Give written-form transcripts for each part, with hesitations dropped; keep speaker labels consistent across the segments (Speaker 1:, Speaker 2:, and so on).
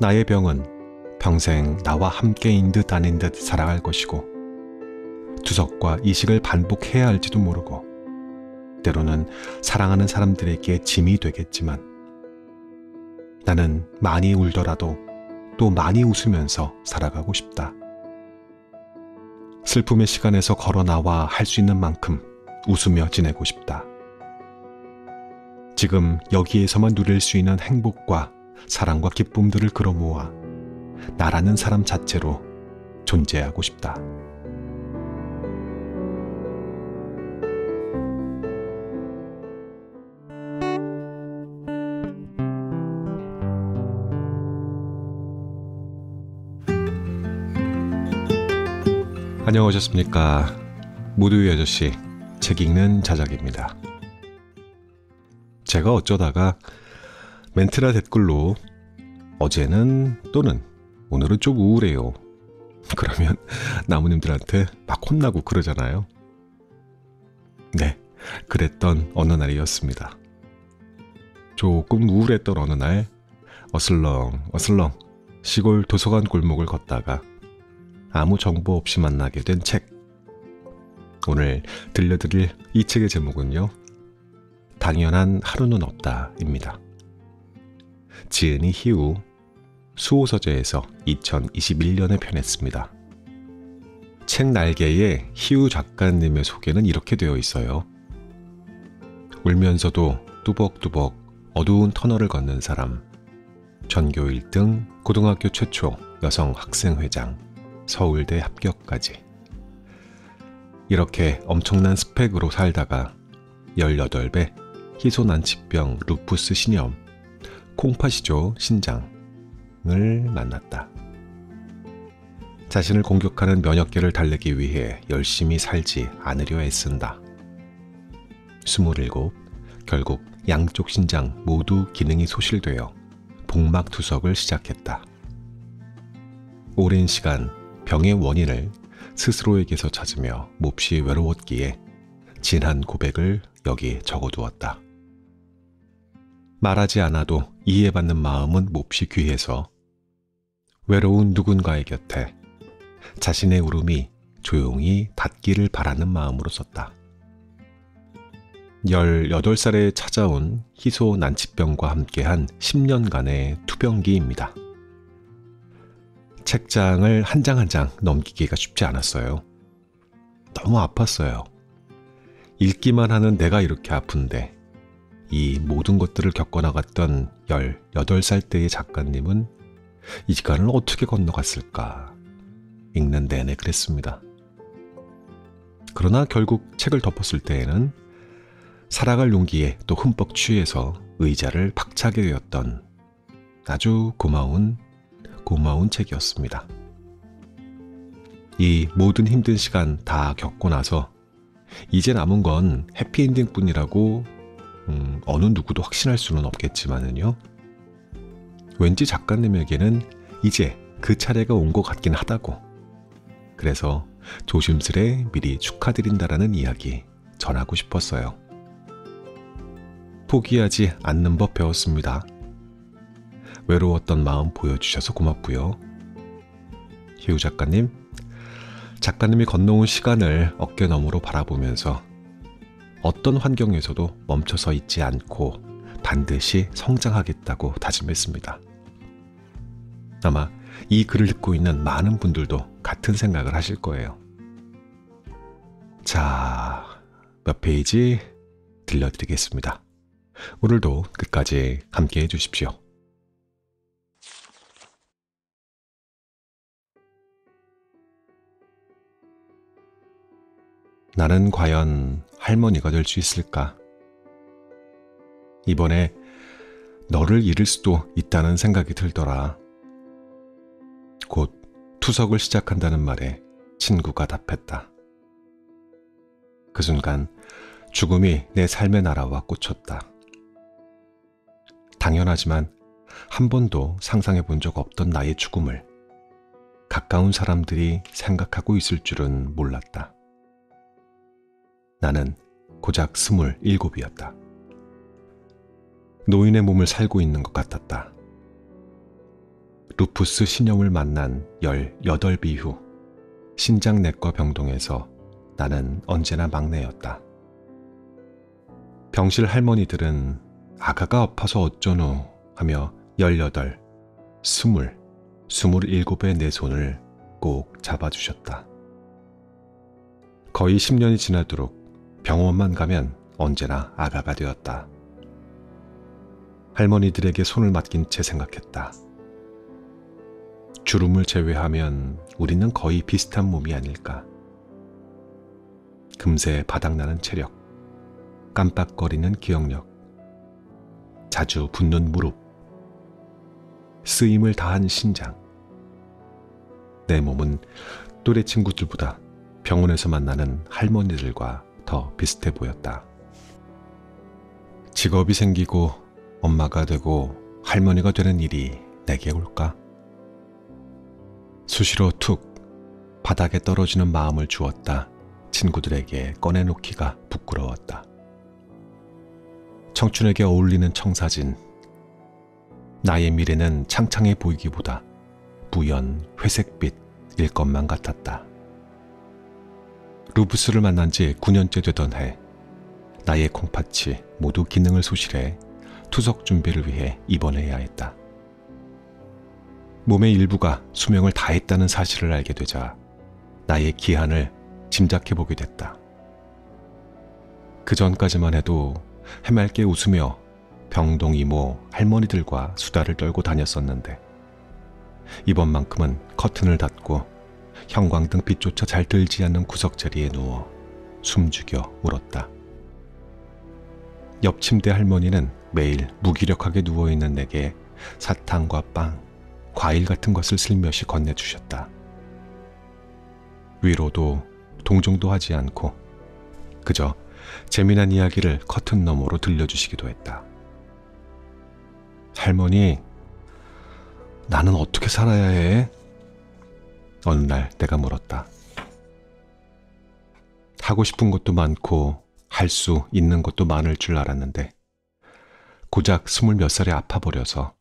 Speaker 1: 나의 병은 평생 나와 함께인 듯 아닌 듯 살아갈 것이고 투석과 이식을 반복해야 할지도 모르고 때로는 사랑하는 사람들에게 짐이 되겠지만 나는 많이 울더라도 또 많이 웃으면서 살아가고 싶다. 슬픔의 시간에서 걸어 나와 할 수 있는 만큼 웃으며 지내고 싶다. 지금 여기에서만 누릴 수 있는 행복과 사랑과 기쁨들을 끌어모아 나라는 사람 자체로 존재하고 싶다. 안녕하셨습니까? 무두의 아저씨 책 읽는 자작입니다. 제가 어쩌다가 멘트나 댓글로 어제는 또는 오늘은 좀 우울해요. 그러면 나무님들한테 막 혼나고 그러잖아요. 네, 그랬던 어느 날이었습니다. 조금 우울했던 어느 날 어슬렁 시골 도서관 골목을 걷다가 아무 정보 없이 만나게 된 책. 오늘 들려드릴 이 책의 제목은요. 당연한 하루는 없다입니다. 지은이 희우 수호서재에서 2021년에 펴냈습니다. 책 날개에 희우 작가님의 소개는 이렇게 되어 있어요. 울면서도 뚜벅뚜벅 어두운 터널을 걷는 사람. 전교 1등, 고등학교 최초 여성 학생회장, 서울대 합격까지. 이렇게 엄청난 스펙으로 살다가 18배 희소난치병 루푸스 신염, 콩팥이죠 신장을 만났다. 자신을 공격하는 면역계를 달래기 위해 열심히 살지 않으려 애쓴다. 27, 결국 양쪽 신장 모두 기능이 소실되어 복막투석을 시작했다. 오랜 시간 병의 원인을 스스로에게서 찾으며 몹시 외로웠기에 진한 고백을 여기 적어두었다. 말하지 않아도 이해받는 마음은 몹시 귀해서 외로운 누군가의 곁에 자신의 울음이 조용히 닿기를 바라는 마음으로 썼다. 18살에 찾아온 희소난치병과 함께한 10년간의 투병기입니다. 책장을 한 장 한 장 넘기기가 쉽지 않았어요. 너무 아팠어요. 읽기만 하는 내가 이렇게 아픈데 이 모든 것들을 겪어나갔던 18살 때의 작가님은 이 시간을 어떻게 건너갔을까 읽는 내내 그랬습니다. 그러나 결국 책을 덮었을 때에는 살아갈 용기에 또 흠뻑 취해서 의자를 박차게 되었던 아주 고마운 책이었습니다. 이 모든 힘든 시간 다 겪고 나서 이제 남은 건 해피엔딩뿐이라고 어느 누구도 확신할 수는 없겠지만은요. 왠지 작가님에게는 이제 그 차례가 온 것 같긴 하다고. 그래서 조심스레 미리 축하드린다라는 이야기 전하고 싶었어요. 포기하지 않는 법 배웠습니다. 외로웠던 마음 보여주셔서 고맙고요. 희우 작가님이 건너온 시간을 어깨너머로 바라보면서 어떤 환경에서도 멈춰서 있지 않고 반드시 성장하겠다고 다짐했습니다. 아마 이 글을 읽고 있는 많은 분들도 같은 생각을 하실 거예요. 자, 몇 페이지 들려드리겠습니다. 오늘도 끝까지 함께 해주십시오. 나는 과연 할머니가 될 수 있을까? 이번에 너를 잃을 수도 있다는 생각이 들더라. 곧 투석을 시작한다는 말에 친구가 답했다. 그 순간 죽음이 내 삶에 날아와 꽂혔다. 당연하지만 한 번도 상상해 본 적 없던 나의 죽음을 가까운 사람들이 생각하고 있을 줄은 몰랐다. 나는 고작 27이었다. 노인의 몸을 살고 있는 것 같았다. 루푸스 신염을 만난 18 이후 신장내과 병동에서 나는 언제나 막내였다. 병실 할머니들은 아가가 아파서 어쩌노 하며 18, 20, 27의 내 손을 꼭 잡아주셨다. 거의 10년이 지나도록 병원만 가면 언제나 아가가 되었다. 할머니들에게 손을 맡긴 채 생각했다. 주름을 제외하면 우리는 거의 비슷한 몸이 아닐까. 금세 바닥나는 체력, 깜빡거리는 기억력, 자주 붓는 무릎, 쓰임을 다한 신장. 내 몸은 또래 친구들보다 병원에서 만나는 할머니들과 더 비슷해 보였다. 직업이 생기고 엄마가 되고 할머니가 되는 일이 내게 올까? 수시로 툭 바닥에 떨어지는 마음을 주었다. 친구들에게 꺼내놓기가 부끄러웠다. 청춘에게 어울리는 청사진. 나의 미래는 창창해 보이기보다 부연 회색빛일 것만 같았다. 루부스를 만난 지 9년째 되던 해, 나의 콩팥이 모두 기능을 소실해 투석 준비를 위해 입원해야 했다. 몸의 일부가 수명을 다했다는 사실을 알게 되자 나의 기한을 짐작해보게 됐다. 그 전까지만 해도 해맑게 웃으며 병동 이모 할머니들과 수다를 떨고 다녔었는데 이번만큼은 커튼을 닫고 형광등 빛조차 잘 들지 않는 구석 자리에 누워 숨죽여 울었다. 옆 침대 할머니는 매일 무기력하게 누워있는 내게 사탕과 빵, 과일 같은 것을 슬며시 건네주셨다. 위로도 동정도 하지 않고 그저 재미난 이야기를 커튼 너머로 들려주시기도 했다. 할머니, 나는 어떻게 살아야 해? 어느 날 내가 물었다. 하고 싶은 것도 많고 할 수 있는 것도 많을 줄 알았는데 고작 20몇 살에 아파버려서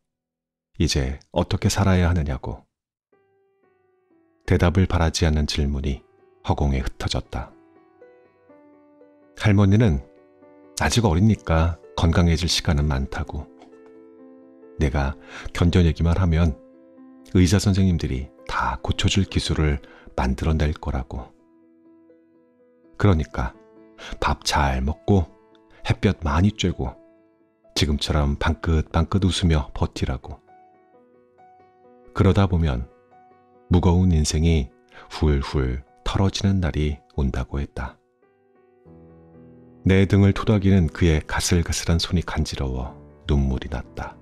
Speaker 1: 이제 어떻게 살아야 하느냐고. 대답을 바라지 않는 질문이 허공에 흩어졌다. 할머니는 아직 어리니까 건강해질 시간은 많다고. 내가 견뎌내기만 하면 의사 선생님들이 다 고쳐줄 기술을 만들어낼 거라고. 그러니까 밥 잘 먹고 햇볕 많이 쬐고 지금처럼 방긋방긋 웃으며 버티라고. 그러다 보면 무거운 인생이 훌훌 털어지는 날이 온다고 했다. 내 등을 토닥이는 그의 가슬가슬한 손이 간지러워 눈물이 났다.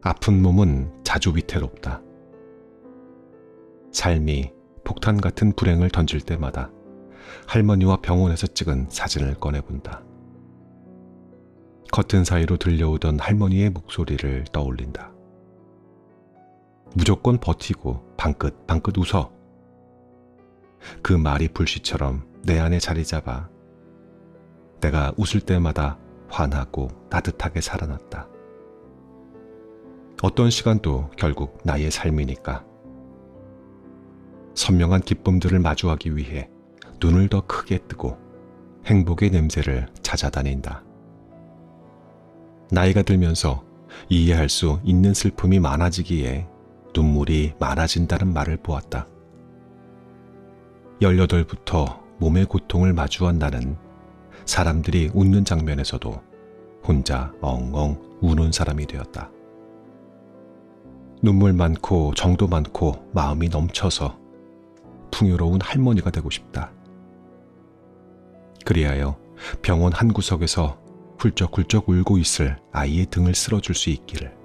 Speaker 1: 아픈 몸은 자주 위태롭다. 삶이 폭탄 같은 불행을 던질 때마다 할머니와 병원에서 찍은 사진을 꺼내본다. 커튼 사이로 들려오던 할머니의 목소리를 떠올린다. 무조건 버티고 방긋방긋 웃어. 그 말이 불씨처럼 내 안에 자리 잡아 내가 웃을 때마다 환하고 따뜻하게 살아났다. 어떤 시간도 결국 나의 삶이니까. 선명한 기쁨들을 마주하기 위해 눈을 더 크게 뜨고 행복의 냄새를 찾아다닌다. 나이가 들면서 이해할 수 있는 슬픔이 많아지기에 눈물이 많아진다는 말을 보았다. 18부터 몸의 고통을 마주한 나는 사람들이 웃는 장면에서도 혼자 엉엉 우는 사람이 되었다. 눈물 많고 정도 많고 마음이 넘쳐서 풍요로운 할머니가 되고 싶다. 그리하여 병원 한 구석에서 훌쩍훌쩍 울고 있을 아이의 등을 쓸어줄 수 있기를.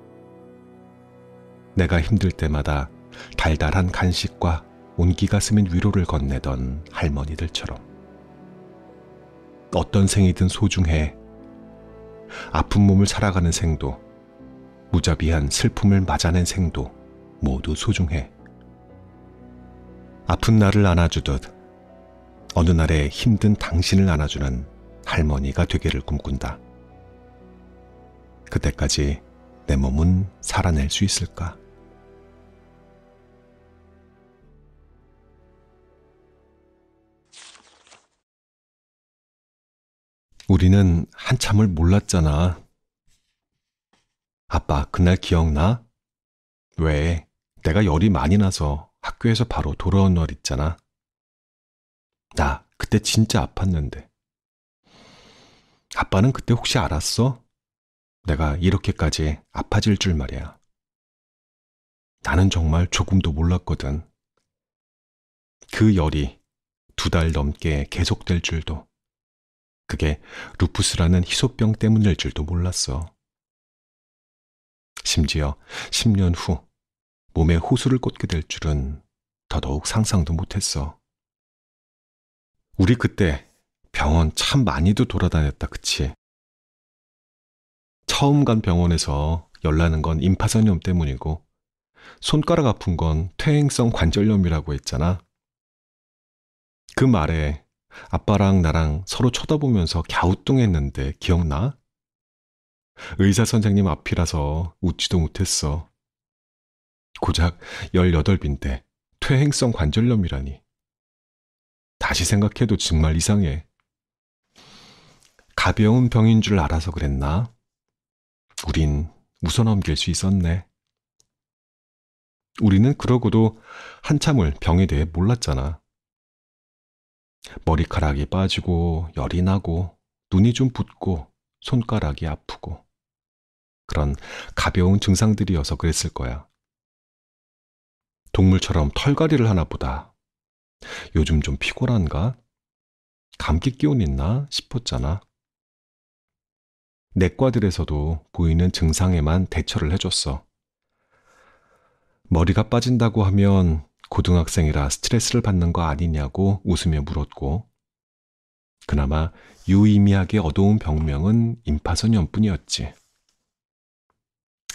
Speaker 1: 내가 힘들 때마다 달달한 간식과 온기가 스민 위로를 건네던 할머니들처럼. 어떤 생이든 소중해. 아픈 몸을 살아가는 생도, 무자비한 슬픔을 맞아낸 생도 모두 소중해. 아픈 나를 안아주듯 어느 날에 힘든 당신을 안아주는 할머니가 되기를 꿈꾼다. 그때까지 내 몸은 살아낼 수 있을까? 우리는 한참을 몰랐잖아. 아빠, 그날 기억나? 왜? 내가 열이 많이 나서 학교에서 바로 돌아온 날 있잖아. 나 그때 진짜 아팠는데. 아빠는 그때 혹시 알았어? 내가 이렇게까지 아파질 줄 말이야. 나는 정말 조금도 몰랐거든. 그 열이 2달 넘게 계속될 줄도, 그게 루푸스라는 희소병 때문일 줄도 몰랐어. 심지어 10년 후 몸에 호수를 꽂게 될 줄은 더더욱 상상도 못했어. 우리 그때 병원 참 많이도 돌아다녔다, 그치? 처음 간 병원에서 열나는 건 임파선염 때문이고, 손가락 아픈 건 퇴행성 관절염이라고 했잖아. 그 말에 아빠랑 나랑 서로 쳐다보면서 갸우뚱했는데 기억나? 의사 선생님 앞이라서 웃지도 못했어. 고작 18인데 퇴행성 관절염이라니. 다시 생각해도 정말 이상해. 가벼운 병인 줄 알아서 그랬나? 우린 웃어넘길 수 있었네. 우리는 그러고도 한참을 병에 대해 몰랐잖아. 머리카락이 빠지고 열이 나고 눈이 좀 붓고 손가락이 아프고 그런 가벼운 증상들이어서 그랬을 거야. 동물처럼 털갈이를 하나 보다. 요즘 좀 피곤한가? 감기 기운 있나 싶었잖아. 내과들에서도 보이는 증상에만 대처를 해줬어. 머리가 빠진다고 하면 고등학생이라 스트레스를 받는 거 아니냐고 웃으며 물었고, 그나마 유의미하게 얻어온 병명은 임파선염뿐이었지.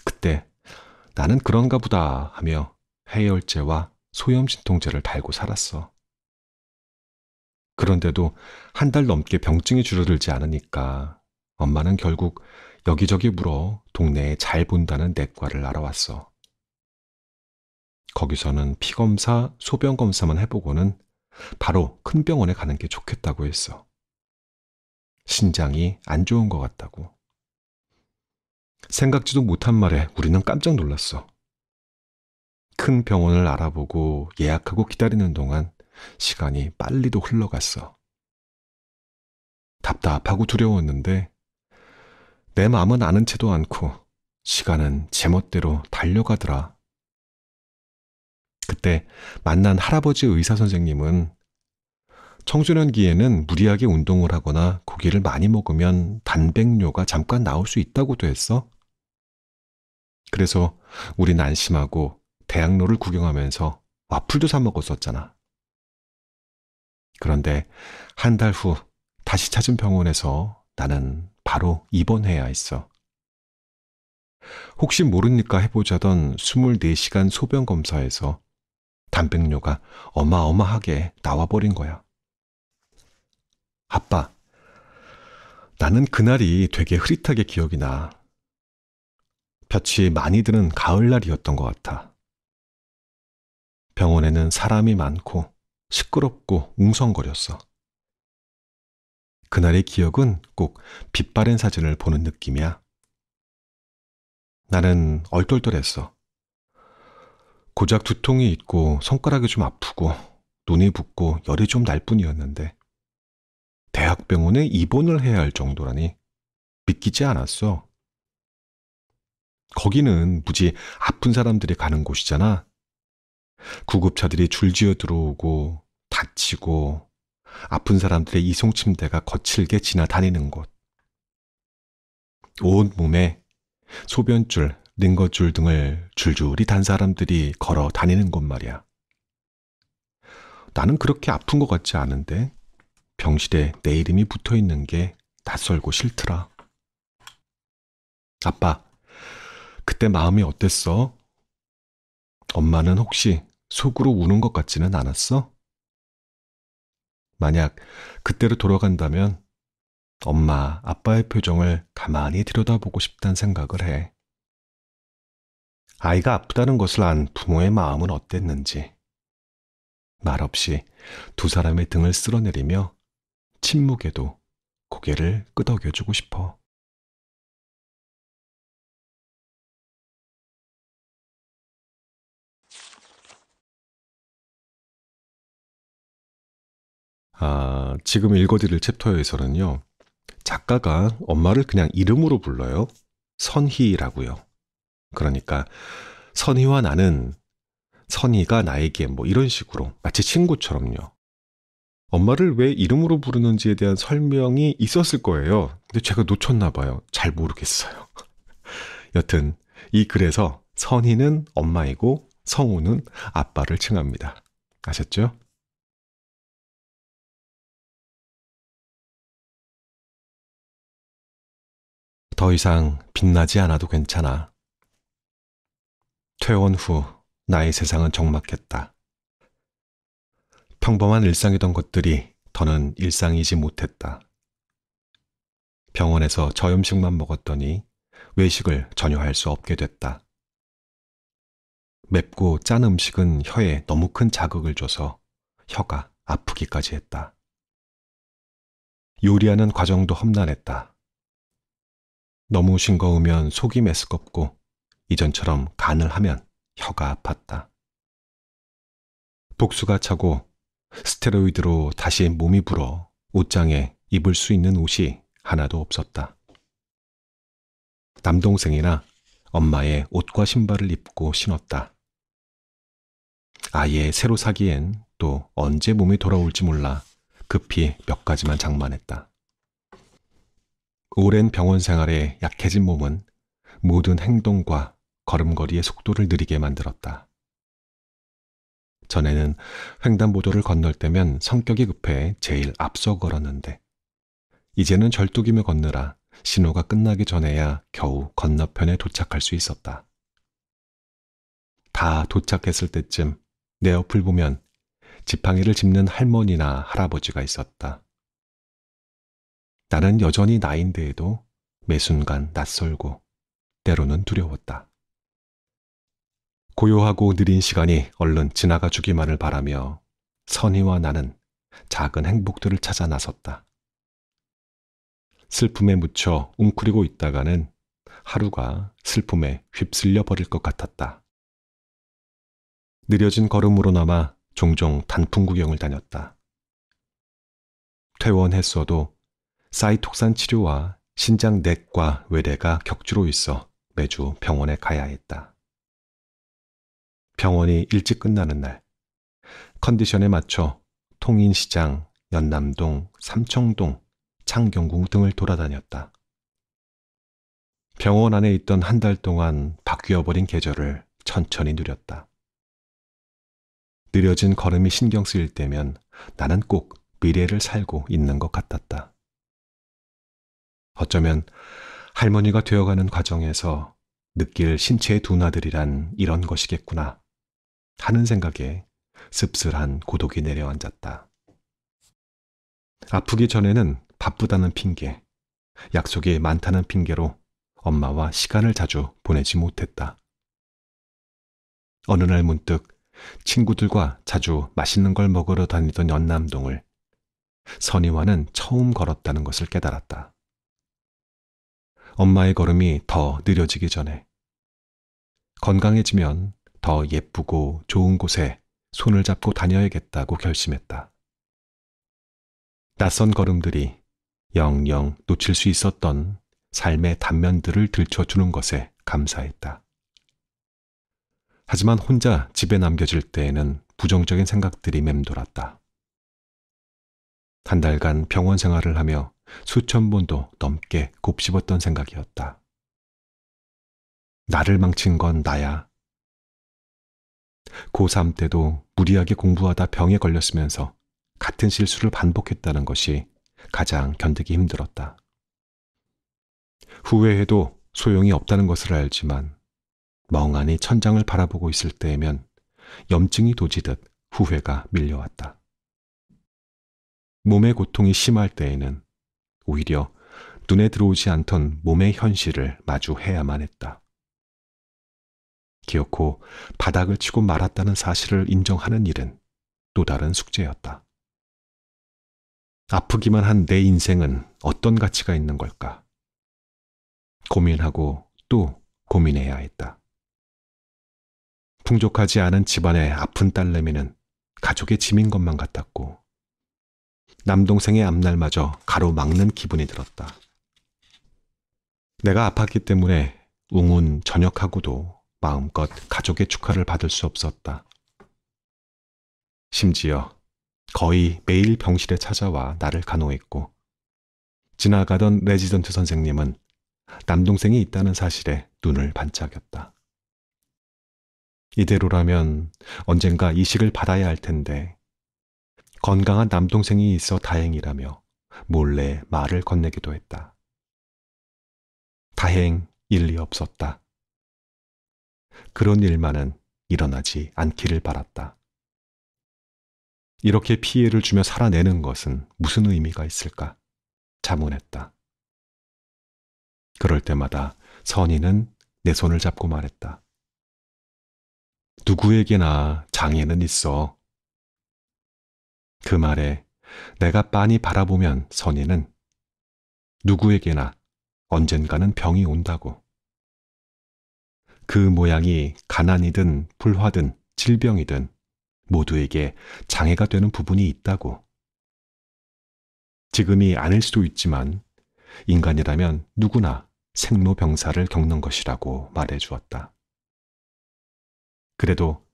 Speaker 1: 그때 나는 그런가 보다 하며 해열제와 소염 진통제를 달고 살았어. 그런데도 1달 넘게 병증이 줄어들지 않으니까 엄마는 결국 여기저기 물어 동네에 잘 본다는 내과를 알아왔어. 거기서는 피검사, 소변검사만 해보고는 바로 큰 병원에 가는 게 좋겠다고 했어. 신장이 안 좋은 것 같다고. 생각지도 못한 말에 우리는 깜짝 놀랐어. 큰 병원을 알아보고 예약하고 기다리는 동안 시간이 빨리도 흘러갔어. 답답하고 두려웠는데 내 마음은 아는 채도 않고 시간은 제멋대로 달려가더라. 그때 만난 할아버지 의사 선생님은 청소년기에는 무리하게 운동을 하거나 고기를 많이 먹으면 단백뇨가 잠깐 나올 수 있다고도 했어. 그래서 우린 안심하고 대학로를 구경하면서 와플도 사 먹었었잖아. 그런데 1달 후 다시 찾은 병원에서 나는 바로 입원해야 했어. 혹시 모르니까 해보자던 24시간 소변 검사에서 단백뇨가 어마어마하게 나와버린 거야. 아빠, 나는 그날이 되게 흐릿하게 기억이 나. 볕이 많이 드는 가을날이었던 것 같아. 병원에는 사람이 많고 시끄럽고 웅성거렸어. 그날의 기억은 꼭 빛바랜 사진을 보는 느낌이야. 나는 얼떨떨했어. 고작 두통이 있고 손가락이 좀 아프고 눈이 붓고 열이 좀 날 뿐이었는데 대학병원에 입원을 해야 할 정도라니 믿기지 않았어. 거기는 무지 아픈 사람들이 가는 곳이잖아. 구급차들이 줄지어 들어오고 다치고 아픈 사람들의 이송침대가 거칠게 지나다니는 곳. 온몸에 소변줄, 링거줄 등을 줄줄이 단 사람들이 걸어 다니는 곳 말이야. 나는 그렇게 아픈 것 같지 않은데 병실에 내 이름이 붙어 있는 게 낯설고 싫더라. 아빠, 그때 마음이 어땠어? 엄마는 혹시 속으로 우는 것 같지는 않았어? 만약 그때로 돌아간다면 엄마, 아빠의 표정을 가만히 들여다보고 싶다는 생각을 해. 아이가 아프다는 것을 안 부모의 마음은 어땠는지. 말없이 2 사람의 등을 쓸어내리며 침묵에도 고개를 끄덕여주고 싶어. 지금 읽어드릴 챕터에서는요, 작가가 엄마를 그냥 이름으로 불러요. 선희라고요. 그러니까 선희와 나는, 선희가 나에게 뭐 이런 식으로 마치 친구처럼요. 엄마를 왜 이름으로 부르는지에 대한 설명이 있었을 거예요. 근데 제가 놓쳤나 봐요. 잘 모르겠어요. 여튼 이 글에서 선희는 엄마이고 성우는 아빠를 칭합니다. 아셨죠? 더 이상 빛나지 않아도 괜찮아. 퇴원 후 나의 세상은 적막했다. 평범한 일상이던 것들이 더는 일상이지 못했다. 병원에서 저염식만 먹었더니 외식을 전혀 할 수 없게 됐다. 맵고 짠 음식은 혀에 너무 큰 자극을 줘서 혀가 아프기까지 했다. 요리하는 과정도 험난했다. 너무 싱거우면 속이 메스껍고 이전처럼 간을 하면 혀가 아팠다. 복수가 차고 스테로이드로 다시 몸이 불어 옷장에 입을 수 있는 옷이 하나도 없었다. 남동생이나 엄마의 옷과 신발을 입고 신었다. 아예 새로 사기엔 또 언제 몸이 돌아올지 몰라 급히 몇 가지만 장만했다. 오랜 병원 생활에 약해진 몸은 모든 행동과 걸음걸이의 속도를 느리게 만들었다. 전에는 횡단보도를 건널 때면 성격이 급해 제일 앞서 걸었는데 이제는 절뚝이며 걷느라 신호가 끝나기 전에야 겨우 건너편에 도착할 수 있었다. 다 도착했을 때쯤 내 옆을 보면 지팡이를 짚는 할머니나 할아버지가 있었다. 나는 여전히 나인데에도 매 순간 낯설고 때로는 두려웠다. 고요하고 느린 시간이 얼른 지나가 주기만을 바라며 선희와 나는 작은 행복들을 찾아 나섰다. 슬픔에 묻혀 웅크리고 있다가는 하루가 슬픔에 휩쓸려 버릴 것 같았다. 느려진 걸음으로나마 종종 단풍 구경을 다녔다. 퇴원했어도 사이톡산 치료와 신장 넥과 외래가 격주로 있어 매주 병원에 가야 했다. 병원이 일찍 끝나는 날, 컨디션에 맞춰 통인시장, 연남동, 삼청동, 창경궁 등을 돌아다녔다. 병원 안에 있던 한 달 동안 바뀌어버린 계절을 천천히 누렸다. 느려진 걸음이 신경 쓰일 때면 나는 꼭 미래를 살고 있는 것 같았다. 어쩌면 할머니가 되어가는 과정에서 느낄 신체의 둔화들이란 이런 것이겠구나 하는 생각에 씁쓸한 고독이 내려앉았다. 아프기 전에는 바쁘다는 핑계, 약속이 많다는 핑계로 엄마와 시간을 자주 보내지 못했다. 어느 날 문득 친구들과 자주 맛있는 걸 먹으러 다니던 연남동을 선희와는 처음 걸었다는 것을 깨달았다. 엄마의 걸음이 더 느려지기 전에 건강해지면 더 예쁘고 좋은 곳에 손을 잡고 다녀야겠다고 결심했다. 낯선 걸음들이 영영 놓칠 수 있었던 삶의 단면들을 들춰주는 것에 감사했다. 하지만 혼자 집에 남겨질 때에는 부정적인 생각들이 맴돌았다. 한 달간 병원 생활을 하며 수천 번도 넘게 곱씹었던 생각이었다. 나를 망친 건 나야. 고3 때도 무리하게 공부하다 병에 걸렸으면서 같은 실수를 반복했다는 것이 가장 견디기 힘들었다. 후회해도 소용이 없다는 것을 알지만 멍하니 천장을 바라보고 있을 때에면 염증이 도지듯 후회가 밀려왔다. 몸의 고통이 심할 때에는 오히려 눈에 들어오지 않던 몸의 현실을 마주해야만 했다. 기어코 바닥을 치고 말았다는 사실을 인정하는 일은 또 다른 숙제였다. 아프기만 한 내 인생은 어떤 가치가 있는 걸까? 고민하고 또 고민해야 했다. 풍족하지 않은 집안의 아픈 딸내미는 가족의 짐인 것만 같았고 남동생의 앞날마저 가로막는 기분이 들었다. 내가 아팠기 때문에 웅운 전역하고도 마음껏 가족의 축하를 받을 수 없었다. 심지어 거의 매일 병실에 찾아와 나를 간호했고 지나가던 레지던트 선생님은 남동생이 있다는 사실에 눈을 반짝였다. 이대로라면 언젠가 이식을 받아야 할 텐데 건강한 남동생이 있어 다행이라며 몰래 말을 건네기도 했다. 다행 일리 없었다. 그런 일만은 일어나지 않기를 바랐다. 이렇게 피해를 주며 살아내는 것은 무슨 의미가 있을까? 자문했다. 그럴 때마다 선희는 내 손을 잡고 말했다. 누구에게나 장애는 있어. 그 말에 내가 빤히 바라보면 선희는 누구에게나 언젠가는 병이 온다고. 그 모양이 가난이든 불화든 질병이든 모두에게 장애가 되는 부분이 있다고. 지금이 아닐 수도 있지만 인간이라면 누구나 생로병사를 겪는 것이라고 말해주었다. 그래도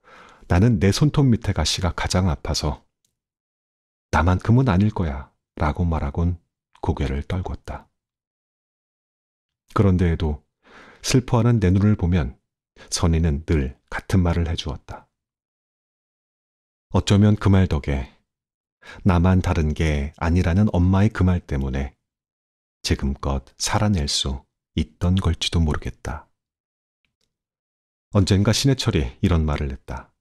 Speaker 1: 나는 내 손톱 밑에 가시가 가장 아파서 나만큼은 아닐 거야 라고 말하곤 고개를 떨궜다. 그런데에도 슬퍼하는 내 눈을 보면 선희는 늘 같은 말을 해주었다. 어쩌면 그 말 덕에 나만 다른 게 아니라는 엄마의 그 말 때문에 지금껏 살아낼 수 있던 걸지도 모르겠다. 언젠가 신해철이 이런 말을 했다.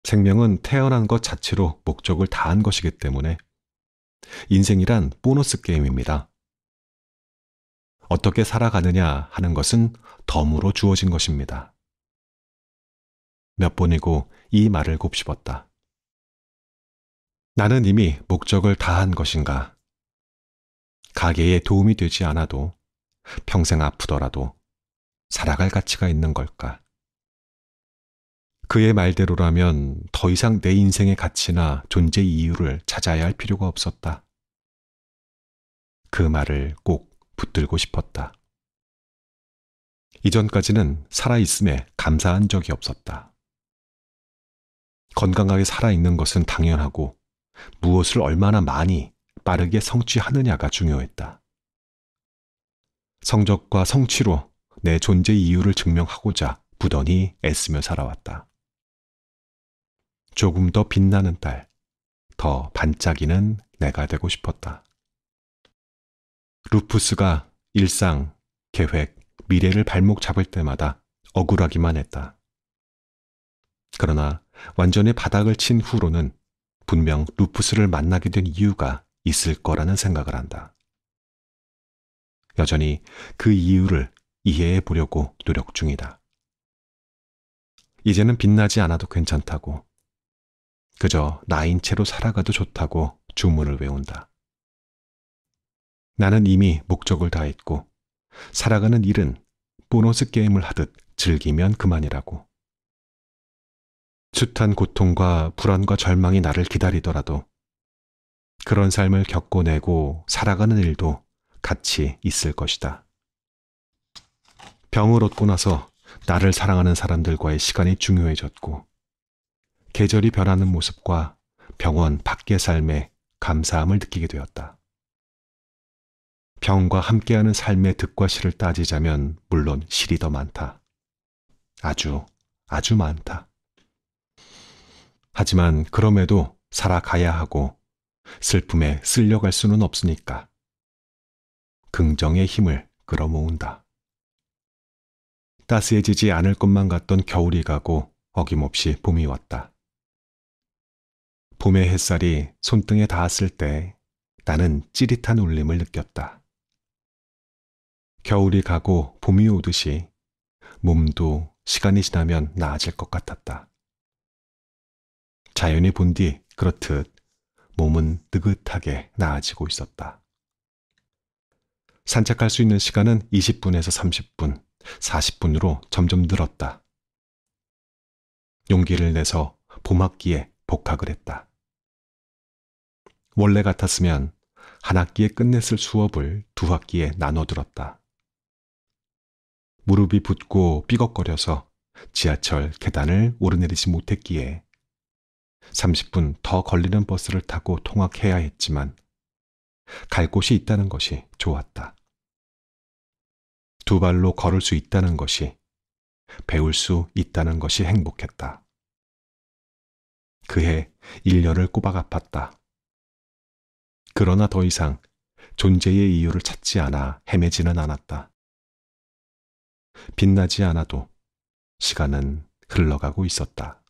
Speaker 1: 생명은 태어난 것 자체로 목적을 다한 것이기 때문에 인생이란 보너스 게임입니다. 어떻게 살아가느냐 하는 것은 덤으로 주어진 것입니다. 몇 번이고 이 말을 곱씹었다. 나는 이미 목적을 다한 것인가? 가게에 도움이 되지 않아도 평생 아프더라도 살아갈 가치가 있는 걸까? 그의 말대로라면 더 이상 내 인생의 가치나 존재 이유를 찾아야 할 필요가 없었다. 그 말을 꼭 붙들고 싶었다. 이전까지는 살아있음에 감사한 적이 없었다. 건강하게 살아있는 것은 당연하고 무엇을 얼마나 많이 빠르게 성취하느냐가 중요했다. 성적과 성취로 내 존재 이유를 증명하고자 부단히 애쓰며 살아왔다. 조금 더 빛나는 딸, 더 반짝이는 내가 되고 싶었다. 루푸스가 일상, 계획, 미래를 발목 잡을 때마다 억울하기만 했다. 그러나 완전히 바닥을 친 후로는 분명 루푸스를 만나게 된 이유가 있을 거라는 생각을 한다. 여전히 그 이유를 이해해 보려고 노력 중이다. 이제는 빛나지 않아도 괜찮다고, 그저 나인 채로 살아가도 좋다고 주문을 외운다. 나는 이미 목적을 다했고 살아가는 일은 보너스 게임을 하듯 즐기면 그만이라고. 숱한 고통과 불안과 절망이 나를 기다리더라도 그런 삶을 겪어내고 살아가는 일도 같이 있을 것이다. 병을 얻고 나서 나를 사랑하는 사람들과의 시간이 중요해졌고 계절이 변하는 모습과 병원 밖의 삶에 감사함을 느끼게 되었다. 병과 함께하는 삶의 득과 실을 따지자면 물론 실이 더 많다. 아주 많다. 하지만 그럼에도 살아가야 하고 슬픔에 쓸려갈 수는 없으니까 긍정의 힘을 끌어모은다. 따스해지지 않을 것만 같던 겨울이 가고 어김없이 봄이 왔다. 봄의 햇살이 손등에 닿았을 때 나는 찌릿한 울림을 느꼈다. 겨울이 가고 봄이 오듯이 몸도 시간이 지나면 나아질 것 같았다. 자연이 본 뒤 그렇듯 몸은 느긋하게 나아지고 있었다. 산책할 수 있는 시간은 20분에서 30분, 40분으로 점점 늘었다. 용기를 내서 봄학기에 복학을 했다. 원래 같았으면 한 학기에 끝냈을 수업을 두 학기에 나눠들었다. 무릎이 붓고 삐걱거려서 지하철 계단을 오르내리지 못했기에 30분 더 걸리는 버스를 타고 통학해야 했지만 갈 곳이 있다는 것이 좋았다. 두 발로 걸을 수 있다는 것이, 배울 수 있다는 것이 행복했다. 그해 1년을 꼬박 아팠다. 그러나 더 이상 존재의 이유를 찾지 않아 헤매지는 않았다. 빛나지 않아도 시간은 흘러가고 있었다.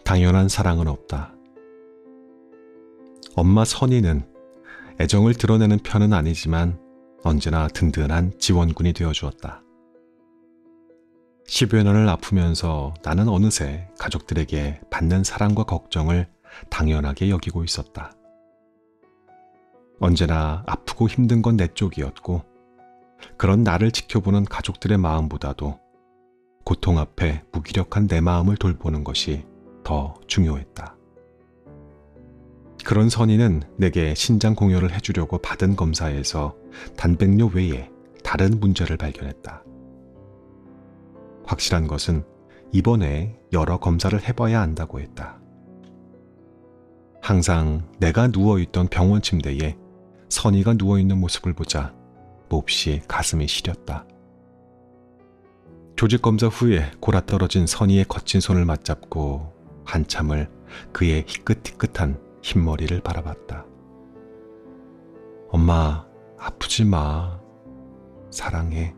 Speaker 1: 당연한 사랑은 없다. 엄마 선희는 애정을 드러내는 편은 아니지만 언제나 든든한 지원군이 되어주었다. 10여 년을 아프면서 나는 어느새 가족들에게 받는 사랑과 걱정을 당연하게 여기고 있었다. 언제나 아프고 힘든 건 내 쪽이었고, 그런 나를 지켜보는 가족들의 마음보다도 고통 앞에 무기력한 내 마음을 돌보는 것이 더 중요했다. 그런 선희는 내게 신장 공여를 해주려고 받은 검사에서 단백뇨 외에 다른 문제를 발견했다. 확실한 것은 이번에 여러 검사를 해봐야 한다고 했다. 항상 내가 누워있던 병원 침대에 선희가 누워있는 모습을 보자 몹시 가슴이 시렸다. 조직검사 후에 골아떨어진 선희의 거친 손을 맞잡고 한참을 그의 희끗희끗한 흰머리를 바라봤다. 엄마, 아프지 마. 사랑해.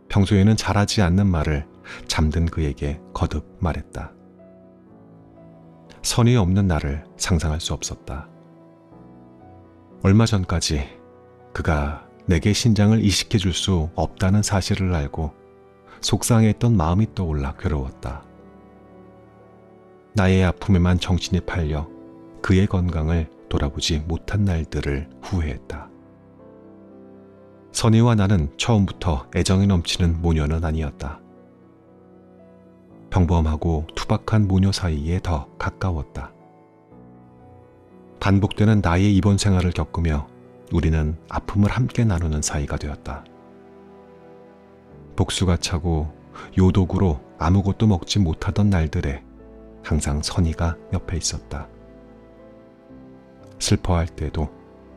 Speaker 1: 평소에는 잘하지 않는 말을 잠든 그에게 거듭 말했다. 선이 없는 나를 상상할 수 없었다. 얼마 전까지 그가 내게 신장을 이식해 줄 수 없다는 사실을 알고 속상했던 마음이 떠올라 괴로웠다. 나의 아픔에만 정신이 팔려 그의 건강을 돌아보지 못한 날들을 후회했다. 선희와 나는 처음부터 애정이 넘치는 모녀는 아니었다. 평범하고 투박한 모녀 사이에 더 가까웠다. 반복되는 나의 입원 생활을 겪으며 우리는 아픔을 함께 나누는 사이가 되었다. 복수가 차고 요독으로 아무것도 먹지 못하던 날들에 항상 선희가 옆에 있었다. 슬퍼할 때도,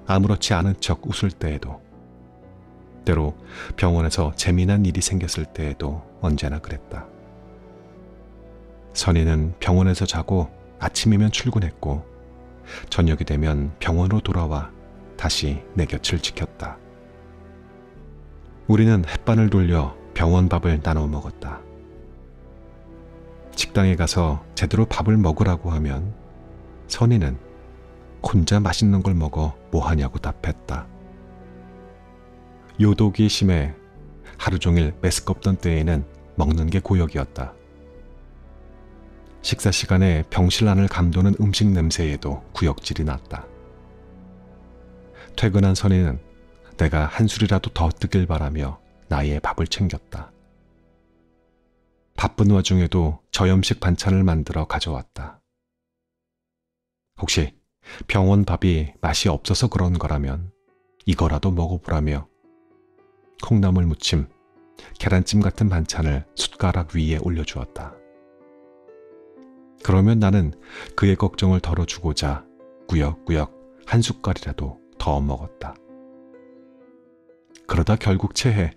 Speaker 1: 아무렇지 않은 척 웃을 때에도, 때로 병원에서 재미난 일이 생겼을 때에도 언제나 그랬다. 선희는 병원에서 자고 아침이면 출근했고 저녁이 되면 병원으로 돌아와 다시 내 곁을 지켰다. 우리는 햇반을 돌려 병원 밥을 나눠 먹었다. 식당에 가서 제대로 밥을 먹으라고 하면 선희는 혼자 맛있는 걸 먹어 뭐하냐고 답했다. 요독이 심해 하루 종일 메스껍던 때에는 먹는 게 고역이었다. 식사 시간에 병실안을 감도는 음식 냄새에도 구역질이 났다. 퇴근한 선희는 내가 한 술이라도 더 뜨길 바라며 나의 밥을 챙겼다. 바쁜 와중에도 저염식 반찬을 만들어 가져왔다. 혹시 병원 밥이 맛이 없어서 그런 거라면 이거라도 먹어보라며 콩나물 무침, 계란찜 같은 반찬을 숟가락 위에 올려주었다. 그러면 나는 그의 걱정을 덜어주고자 꾸역꾸역 한 숟갈이라도 더 먹었다. 그러다 결국 체해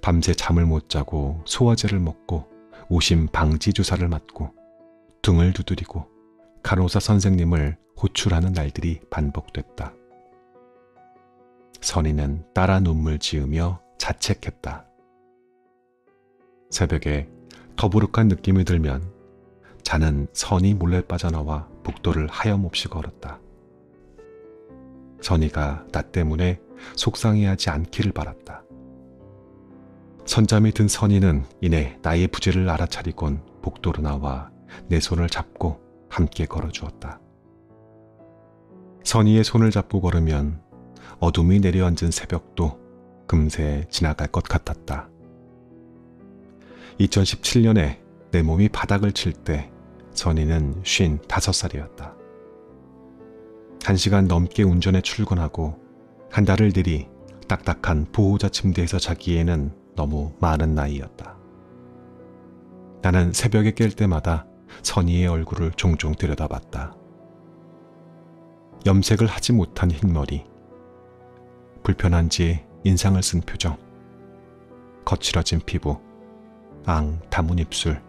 Speaker 1: 밤새 잠을 못 자고 소화제를 먹고 오심 방지 주사를 맞고 등을 두드리고 간호사 선생님을 호출하는 날들이 반복됐다. 선희는 따라 눈물 지으며 자책했다. 새벽에 더부룩한 느낌이 들면 자는 선희 몰래 빠져나와 복도를 하염없이 걸었다. 선희가 나 때문에 속상해하지 않기를 바랐다. 선잠이 든 선희는 이내 나의 부재를 알아차리곤 복도로 나와 내 손을 잡고 함께 걸어주었다. 선희의 손을 잡고 걸으면 어둠이 내려앉은 새벽도 금세 지나갈 것 같았다. 2017년에 내 몸이 바닥을 칠 때 선희는 55살이었다. 1시간 넘게 운전에 출근하고 한 달을 들이 딱딱한 보호자 침대에서 자기에는 너무 많은 나이였다. 나는 새벽에 깰 때마다 선희의 얼굴을 종종 들여다봤다. 염색을 하지 못한 흰머리, 불편한지 인상을 쓴 표정, 거칠어진 피부, 다문 입술.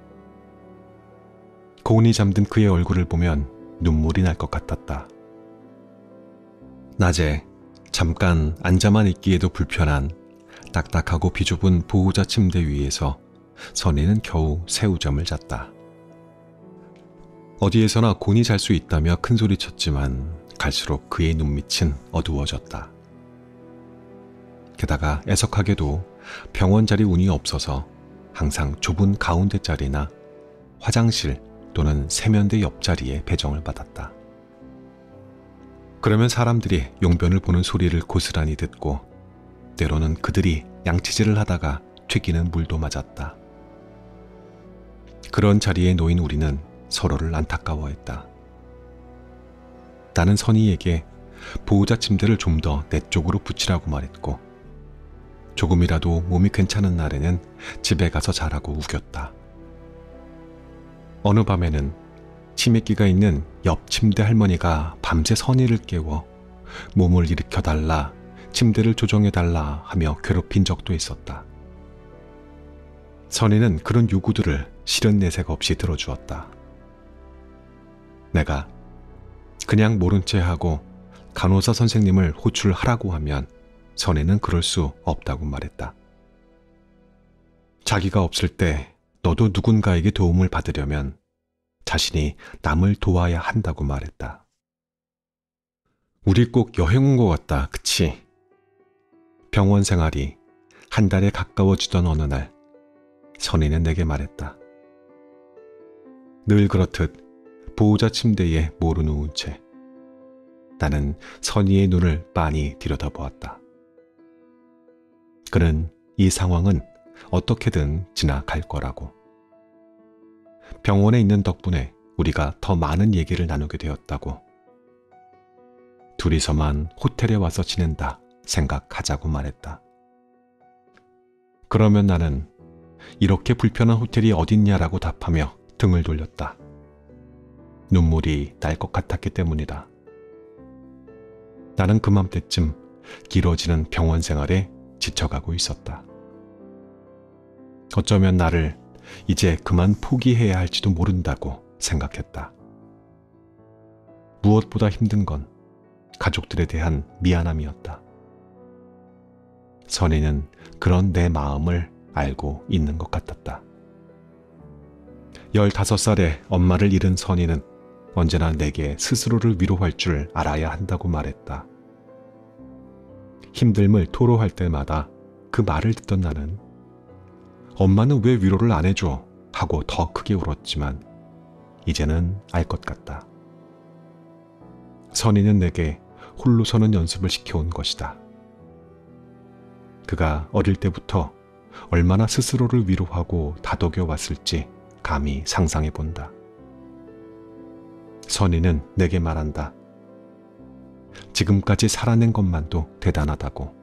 Speaker 1: 고온이 잠든 그의 얼굴을 보면 눈물이 날 것 같았다. 낮에 잠깐 앉아만 있기에도 불편한 딱딱하고 비좁은 보호자 침대 위에서 선희는 겨우 새우잠을 잤다. 어디에서나 곤히 잘 수 있다며 큰소리쳤지만 갈수록 그의 눈밑은 어두워졌다. 게다가 애석하게도 병원 자리 운이 없어서 항상 좁은 가운데 자리나 화장실 또는 세면대 옆자리에 배정을 받았다. 그러면 사람들이 용변을 보는 소리를 고스란히 듣고 때로는 그들이 양치질을 하다가 튀기는 물도 맞았다. 그런 자리에 놓인 우리는 서로를 안타까워했다. 나는 선희에게 보호자 침대를 좀 더 내 쪽으로 붙이라고 말했고 조금이라도 몸이 괜찮은 날에는 집에 가서 자라고 우겼다. 어느 밤에는 치매기가 있는 옆 침대 할머니가 밤새 선희를 깨워 몸을 일으켜달라, 침대를 조정해달라 하며 괴롭힌 적도 있었다. 선희는 그런 요구들을 실은 내색 없이 들어주었다. 내가 그냥 모른 채 하고 간호사 선생님을 호출하라고 하면 선희는 그럴 수 없다고 말했다. 자기가 없을 때 너도 누군가에게 도움을 받으려면 자신이 남을 도와야 한다고 말했다. 우리 꼭 여행 온 것 같다, 그치? 병원 생활이 한 달에 가까워지던 어느 날 선희는 내게 말했다. 늘 그렇듯 보호자 침대에 모르 누운 채 나는 선희의 눈을 빤히 들여다보았다. 그는 이 상황은 어떻게든 지나갈 거라고. 병원에 있는 덕분에 우리가 더 많은 얘기를 나누게 되었다고. 둘이서만 호텔에 와서 지낸다 생각하자고 말했다. 그러면 나는 이렇게 불편한 호텔이 어딨냐라고 답하며 등을 돌렸다. 눈물이 날 것 같았기 때문이다. 나는 그맘때쯤 길어지는 병원 생활에 지쳐가고 있었다. 어쩌면 나를 이제 그만 포기해야 할지도 모른다고 생각했다. 무엇보다 힘든 건 가족들에 대한 미안함이었다. 선희는 그런 내 마음을 알고 있는 것 같았다. 15살에 엄마를 잃은 선희는 언제나 내게 스스로를 위로할 줄 알아야 한다고 말했다. 힘듦을 토로할 때마다 그 말을 듣던 나는 엄마는 왜 위로를 안 해줘? 하고 더 크게 울었지만 이제는 알 것 같다. 선희는 내게 홀로 서는 연습을 시켜온 것이다. 그가 어릴 때부터 얼마나 스스로를 위로하고 다독여 왔을지 감히 상상해 본다. 선희는 내게 말한다. 지금까지 살아낸 것만도 대단하다고.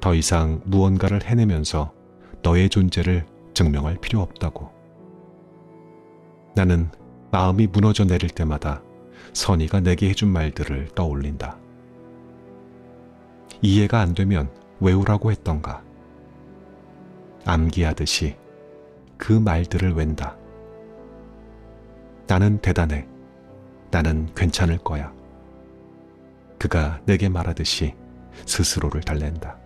Speaker 1: 더 이상 무언가를 해내면서 너의 존재를 증명할 필요 없다고. 나는 마음이 무너져 내릴 때마다 선희가 내게 해준 말들을 떠올린다. 이해가 안 되면 외우라고 했던가. 암기하듯이 그 말들을 웬다. 나는 대단해. 나는 괜찮을 거야. 그가 내게 말하듯이 스스로를 달랜다.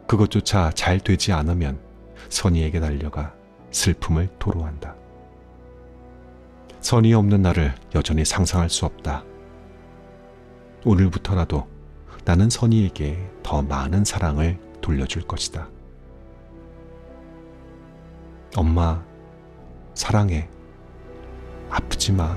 Speaker 1: 그것조차 잘 되지 않으면 선희에게 달려가 슬픔을 토로한다. 선희 없는 나를 여전히 상상할 수 없다. 오늘부터라도 나는 선희에게 더 많은 사랑을 돌려줄 것이다. 엄마, 사랑해. 아프지 마.